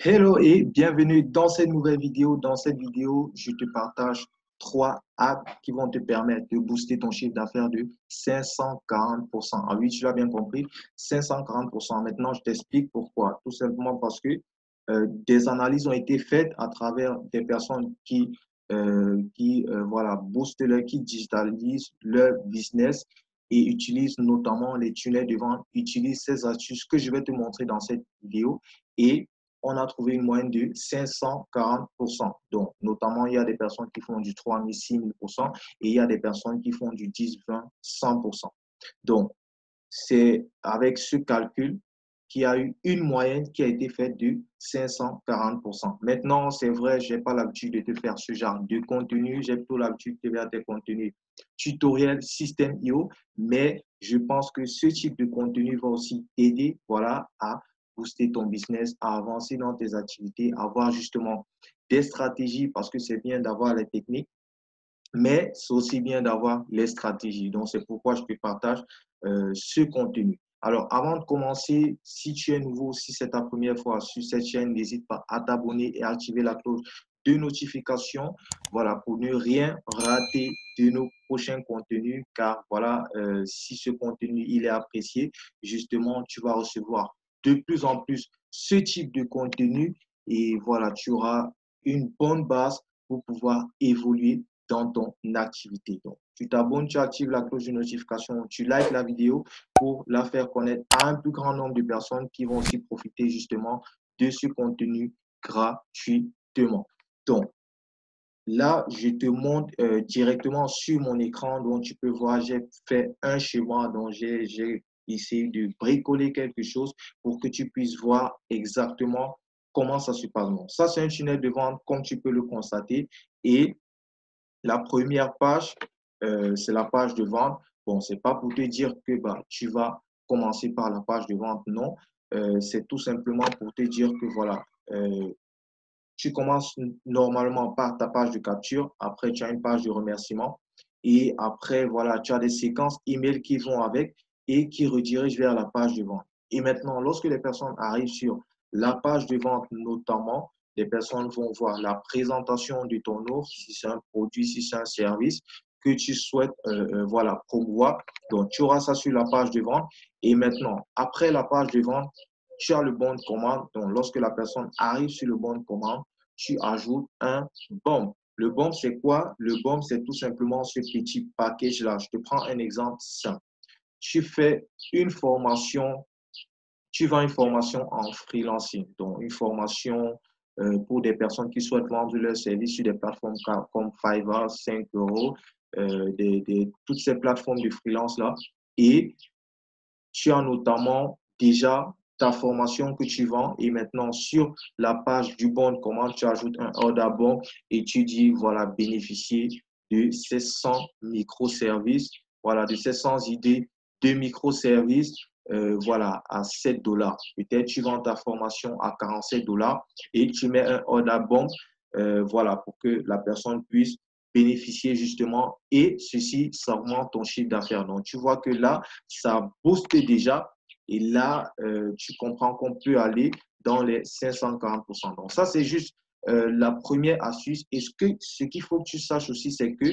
Hello et bienvenue dans cette nouvelle vidéo. Dans cette vidéo, je te partage trois apps qui vont te permettre de booster ton chiffre d'affaires de 540%. Ah oui, tu l'as bien compris, 540%. Maintenant, je t'explique pourquoi. Tout simplement parce que des analyses ont été faites à travers des personnes qui boostent qui digitalisent leur business et utilisent notamment les tunnels de vente, utilisent ces astuces que je vais te montrer dans cette vidéo. Et on a trouvé une moyenne de 540%. Donc, notamment, il y a des personnes qui font du 3000, 6000% et il y a des personnes qui font du 10, 20, 100%. Donc, c'est avec ce calcul qu'il y a eu une moyenne qui a été faite de 540%. Maintenant, c'est vrai, je n'ai pas l'habitude de te faire ce genre de contenu. J'ai plutôt l'habitude de faire des contenus tutoriels, système IO, mais je pense que ce type de contenu va aussi t'aider voilà, à booster ton business, à avancer dans tes activités, à avoir justement des stratégies parce que c'est bien d'avoir les techniques, mais c'est aussi bien d'avoir les stratégies. Donc, c'est pourquoi je te partage ce contenu. Alors, avant de commencer, si tu es nouveau, si c'est ta première fois sur cette chaîne, n'hésite pas à t'abonner et à activer la cloche de notification, voilà, pour ne rien rater de nos prochains contenus, car voilà, si ce contenu il est apprécié, justement, tu vas recevoir de plus en plus ce type de contenu et voilà, tu auras une bonne base pour pouvoir évoluer dans ton activité. Donc, tu t'abonnes, tu actives la cloche de notification, tu likes la vidéo pour la faire connaître à un plus grand nombre de personnes qui vont aussi profiter justement de ce contenu gratuitement. Donc, là, je te montre directement sur mon écran. Donc, tu peux voir, j'ai fait un schéma. Donc, j'ai essayé de bricoler quelque chose pour que tu puisses voir exactement comment ça se passe. Donc, ça, c'est un tunnel de vente, comme tu peux le constater. Et la première page, c'est la page de vente. Bon, c'est pas pour te dire que bah, tu vas commencer par la page de vente, non. C'est tout simplement pour te dire que voilà, tu commences normalement par ta page de capture. Après, tu as une page de remerciement. Et après, voilà, tu as des séquences email qui vont avec et qui redirigent vers la page de vente. Et maintenant, lorsque les personnes arrivent sur la page de vente, notamment, les personnes vont voir la présentation de ton offre, si c'est un produit, si c'est un service que tu souhaites voilà, promouvoir. Donc, tu auras ça sur la page de vente. Et maintenant, après la page de vente, tu as le bon de commande. Donc, lorsque la personne arrive sur le bon de commande, tu ajoutes un bombe. Le bombe, c'est quoi? Le bombe, c'est tout simplement ce petit package-là. Je te prends un exemple simple. Tu fais une formation, tu vends une formation en freelancing, donc une formation pour des personnes qui souhaitent vendre leurs services sur des plateformes comme Fiverr, 5 euros, toutes ces plateformes de freelance-là. Et tu as notamment déjà ta formation que tu vends et maintenant sur la page du bon de commande, tu ajoutes un order bon et tu dis, voilà, bénéficier de ces 100 microservices, voilà, de ces 100 idées de microservices, voilà, à 7 dollars. Peut-être tu vends ta formation à 47 dollars et tu mets un order bon, voilà, pour que la personne puisse bénéficier justement et ceci, ça augmente ton chiffre d'affaires. Donc, tu vois que là, ça booste déjà et là, tu comprends qu'on peut aller dans les 540%. Donc, ça, c'est juste la première astuce. Et ce qu'il faut que tu saches aussi, c'est que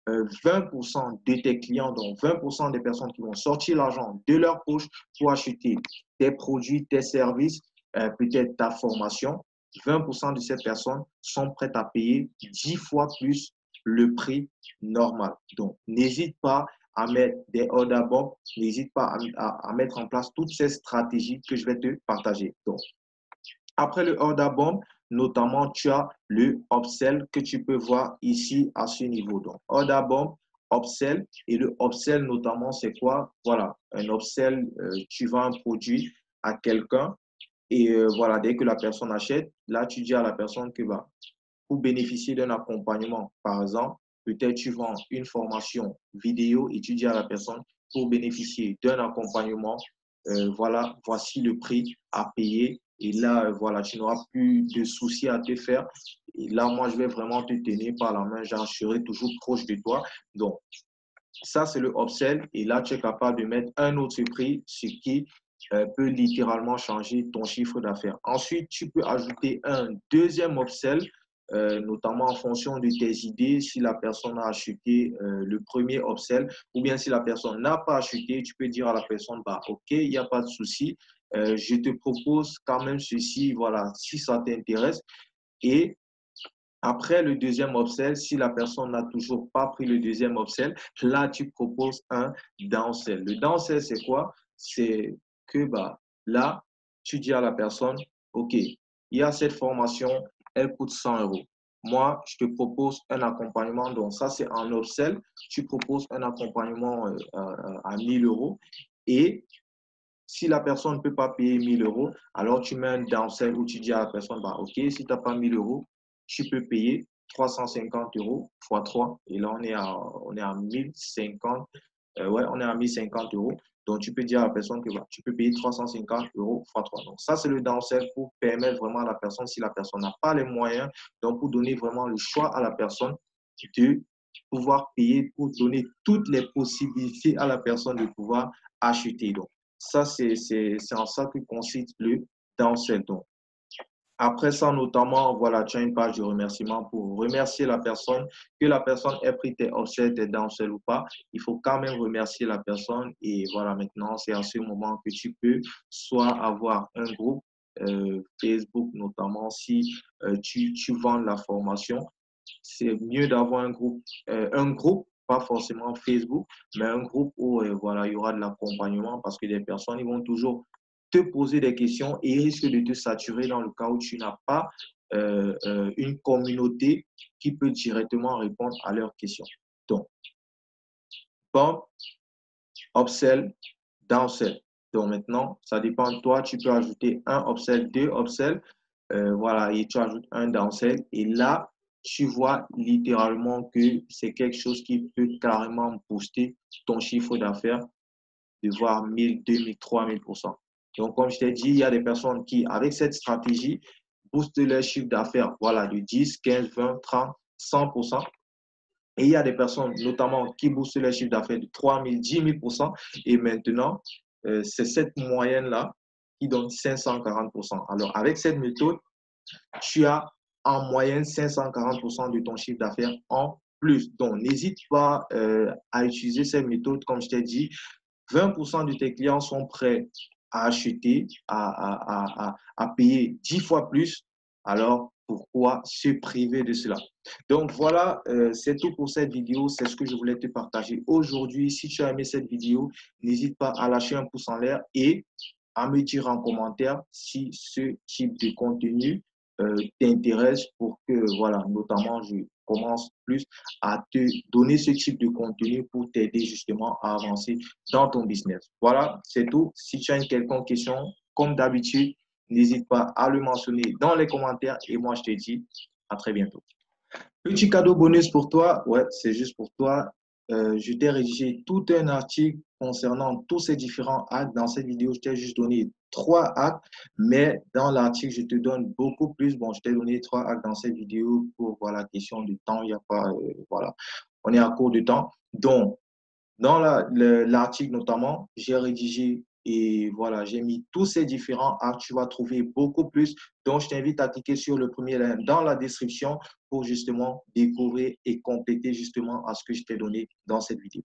20% de tes clients, donc 20% des personnes qui vont sortir l'argent de leur poche pour acheter tes produits, tes services, peut-être ta formation, 20% de ces personnes sont prêtes à payer 10 fois plus le prix normal. Donc, n'hésite pas à mettre des orders bombes, n'hésite pas à mettre en place toutes ces stratégies que je vais te partager. Donc, après le order bomb, notamment, tu as le upsell que tu peux voir ici à ce niveau. Donc, order bomb, upsell. Et le upsell, notamment, c'est quoi? Voilà, un upsell, tu vends un produit à quelqu'un et voilà, dès que la personne achète, là, tu dis à la personne que bah, pour bénéficier d'un accompagnement, par exemple, peut-être tu vends une formation vidéo et tu dis à la personne, pour bénéficier d'un accompagnement, voilà, voici le prix à payer. Et là, voilà, tu n'auras plus de soucis à te faire. Et là, moi, je vais vraiment te tenir par la main. J'en serai toujours proche de toi. Donc, ça, c'est le upsell. Et là, tu es capable de mettre un autre prix, ce qui peut littéralement changer ton chiffre d'affaires. Ensuite, tu peux ajouter un deuxième upsell, notamment en fonction de tes idées, si la personne a acheté le premier upsell ou bien si la personne n'a pas acheté, tu peux dire à la personne, bah, OK, il n'y a pas de souci, je te propose quand même ceci, voilà, si ça t'intéresse. Et après le deuxième upsell, si la personne n'a toujours pas pris le deuxième upsell, là, tu proposes un downsell. Le downsell, c'est quoi? C'est que bah, là, tu dis à la personne, OK, il y a cette formation, elle coûte 100 euros. Moi, je te propose un accompagnement. Donc, ça, c'est un upsell. Tu proposes un accompagnement à 1000 euros. Et si la personne ne peut pas payer 1000 euros, alors tu mets un downsell où tu dis à la personne, bah, OK, si tu n'as pas 1000 euros, tu peux payer 350 euros x 3. Et là, on est à 1050. Ouais, on est à 1050 euros. Donc, tu peux dire à la personne que bah, tu peux payer 350 euros x 3. Donc, ça, c'est le downsell pour permettre vraiment à la personne, si la personne n'a pas les moyens, donc pour donner vraiment le choix à la personne de pouvoir payer, pour donner toutes les possibilités à la personne de pouvoir acheter. Donc, ça, c'est en ça que consiste le downsell. Donc, après ça, notamment, voilà, tu as une page de remerciement pour remercier la personne, que la personne ait pris tes offsets, tes downsell ou pas. Il faut quand même remercier la personne. Et voilà, maintenant, c'est à ce moment que tu peux soit avoir un groupe, Facebook notamment, si tu vends la formation. C'est mieux d'avoir un groupe, pas forcément Facebook, mais un groupe où voilà, il y aura de l'accompagnement parce que les personnes ils vont toujours te poser des questions et ils risquent de te saturer dans le cas où tu n'as pas une communauté qui peut directement répondre à leurs questions. Donc, pump, upsell, downsell. Donc maintenant, ça dépend de toi. Tu peux ajouter un upsell, deux upsell, voilà, et tu ajoutes un downsell. Et là, tu vois littéralement que c'est quelque chose qui peut carrément booster ton chiffre d'affaires de voir 1000, 2000, 3000%. Donc, comme je t'ai dit, il y a des personnes qui, avec cette stratégie, boostent leur chiffre d'affaires, voilà, de 10, 15, 20, 30, 100%. Et il y a des personnes, notamment, qui boostent leur chiffre d'affaires de 3000, 10 000%. Et maintenant, c'est cette moyenne-là qui donne 540%. Alors, avec cette méthode, tu as en moyenne 540% de ton chiffre d'affaires en plus. Donc, n'hésite pas à utiliser cette méthode. Comme je t'ai dit, 20% de tes clients sont prêts à acheter, à payer 10 fois plus. Alors, pourquoi se priver de cela? Donc, voilà, c'est tout pour cette vidéo. C'est ce que je voulais te partager aujourd'hui. Si tu as aimé cette vidéo, n'hésite pas à lâcher un pouce en l'air et à me dire en commentaire si ce type de contenu t'intéresse pour que, voilà, notamment, je commence plus à te donner ce type de contenu pour t'aider justement à avancer dans ton business. Voilà, c'est tout. Si tu as une quelconque question, comme d'habitude, n'hésite pas à le mentionner dans les commentaires et moi, je te dis à très bientôt. Petit cadeau bonus pour toi, ouais, c'est juste pour toi. Je t'ai rédigé tout un article concernant tous ces différents hacks. Dans cette vidéo, je t'ai juste donné 3 hacks, mais dans l'article, je te donne beaucoup plus. Bon, je t'ai donné 3 hacks dans cette vidéo pour voilà, question de temps. Il n'y a pas, voilà, on est à court de temps. Donc, dans l'article notamment, j'ai rédigé et voilà, j'ai mis tous ces différents arts. Tu vas trouver beaucoup plus. Donc, je t'invite à cliquer sur le premier lien dans la description pour justement découvrir et compléter justement à ce que je t'ai donné dans cette vidéo.